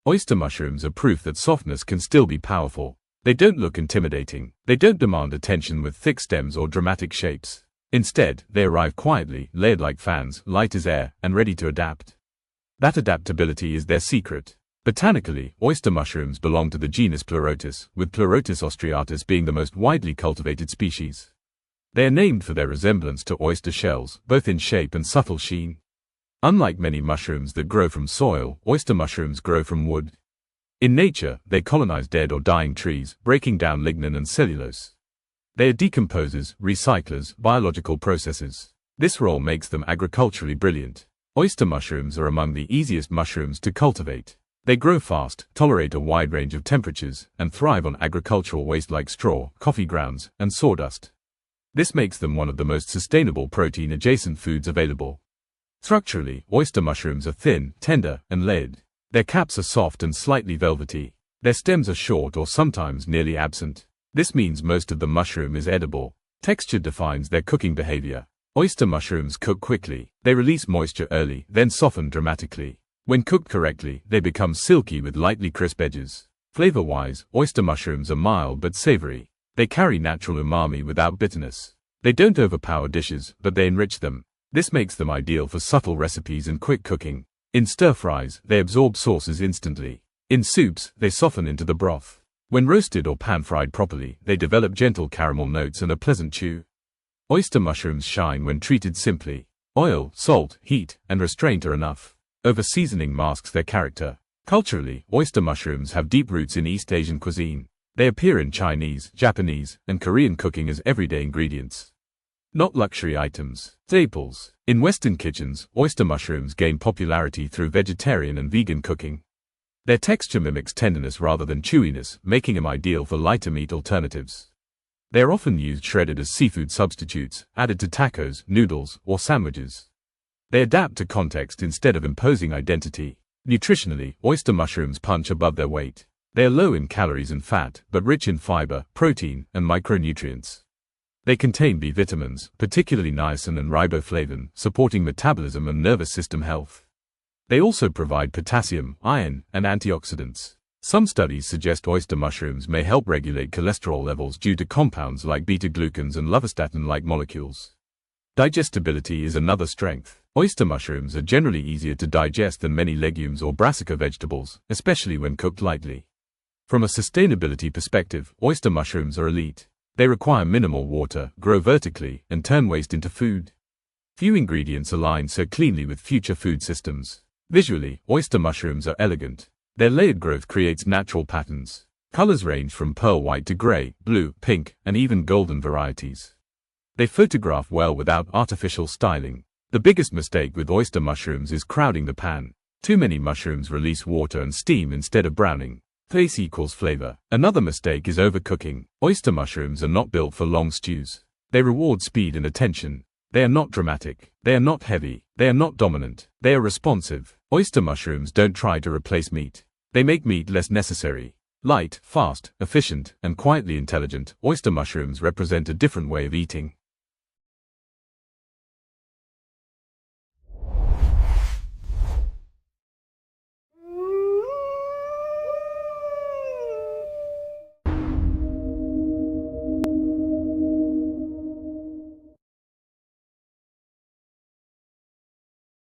Oyster mushrooms are proof that softness can still be powerful. They don't look intimidating. They don't demand attention with thick stems or dramatic shapes. Instead, they arrive quietly, layered like fans, light as air, and ready to adapt. That adaptability is their secret. Botanically, oyster mushrooms belong to the genus Pleurotus, with Pleurotus ostreatus being the most widely cultivated species. They are named for their resemblance to oyster shells, both in shape and subtle sheen. Unlike many mushrooms that grow from soil, oyster mushrooms grow from wood. In nature, they colonize dead or dying trees, breaking down lignin and cellulose. They are decomposers, recyclers, biological processes. This role makes them agriculturally brilliant. Oyster mushrooms are among the easiest mushrooms to cultivate. They grow fast, tolerate a wide range of temperatures, and thrive on agricultural waste like straw, coffee grounds, and sawdust. This makes them one of the most sustainable protein-adjacent foods available. Structurally, oyster mushrooms are thin, tender, and layered. Their caps are soft and slightly velvety. Their stems are short or sometimes nearly absent. This means most of the mushroom is edible. Texture defines their cooking behavior. Oyster mushrooms cook quickly. They release moisture early, then soften dramatically. When cooked correctly, they become silky with lightly crisp edges. Flavor-wise, oyster mushrooms are mild but savory. They carry natural umami without bitterness. They don't overpower dishes, but they enrich them. This makes them ideal for subtle recipes and quick cooking. In stir-fries, they absorb sauces instantly. In soups, they soften into the broth. When roasted or pan-fried properly, they develop gentle caramel notes and a pleasant chew. Oyster mushrooms shine when treated simply. Oil, salt, heat, and restraint are enough. Over-seasoning masks their character. Culturally, oyster mushrooms have deep roots in East Asian cuisine. They appear in Chinese, Japanese, and Korean cooking as everyday ingredients. Not luxury items. Staples. In Western kitchens, oyster mushrooms gain popularity through vegetarian and vegan cooking. Their texture mimics tenderness rather than chewiness, making them ideal for lighter meat alternatives. They are often used shredded as seafood substitutes, added to tacos, noodles, or sandwiches. They adapt to context instead of imposing identity. Nutritionally, oyster mushrooms punch above their weight. They are low in calories and fat, but rich in fiber, protein, and micronutrients. They contain B vitamins, particularly niacin and riboflavin, supporting metabolism and nervous system health. They also provide potassium, iron, and antioxidants. Some studies suggest oyster mushrooms may help regulate cholesterol levels due to compounds like beta-glucans and lovastatin-like molecules. Digestibility is another strength. Oyster mushrooms are generally easier to digest than many legumes or brassica vegetables, especially when cooked lightly. From a sustainability perspective, oyster mushrooms are elite. They require minimal water, grow vertically, and turn waste into food. Few ingredients align so cleanly with future food systems. Visually, oyster mushrooms are elegant. Their layered growth creates natural patterns. Colors range from pearl white to gray, blue, pink, and even golden varieties. They photograph well without artificial styling. The biggest mistake with oyster mushrooms is crowding the pan. Too many mushrooms release water and steam instead of browning. Pace equals flavor. Another mistake is overcooking. Oyster mushrooms are not built for long stews. They reward speed and attention. They are not dramatic. They are not heavy. They are not dominant. They are responsive. Oyster mushrooms don't try to replace meat. They make meat less necessary. Light, fast, efficient, and quietly intelligent, oyster mushrooms represent a different way of eating.